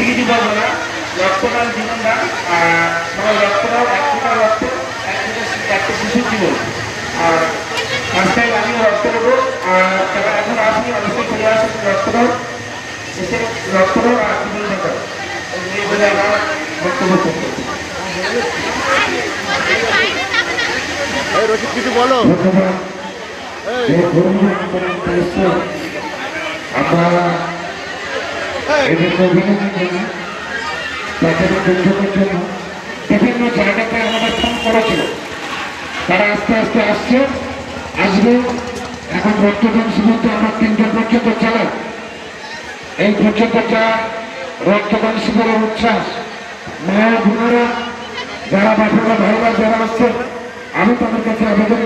কিছু বলবো না, রক্তদান জীবনদান, সবাই রক্তদান, 1 ফোঁটা রক্ত একটা শিশুর জীবন। আর ফার্স্ট টাইম আমিও রক্ত দেবো, আর যারা এখন আসেনি অবশ্যই চলে আসুন, রক্তদান এসে রক্তদান আর জীবন দেখান, এই বলে আমার বক্তব্য করতে। কিছু বলো। আমরা এদেরকে অভিনন্দন করি, তাদের যোগাযোগের জন্য বিভিন্ন জায়গাতে আমাদের ফোন করেছিল, তারা আস্তে আস্তে আসবে। এখন রক্তদান শিবির আমরা 3টা পর্যন্ত চালাই, এই পর্যন্ত যা রক্তদান শিবিরের উচ্ছ্বাস, মায়ের বোনেরা যারা বাপেরা ভাইরা যারা আসছে, আমি তাদের কাছে আবেদন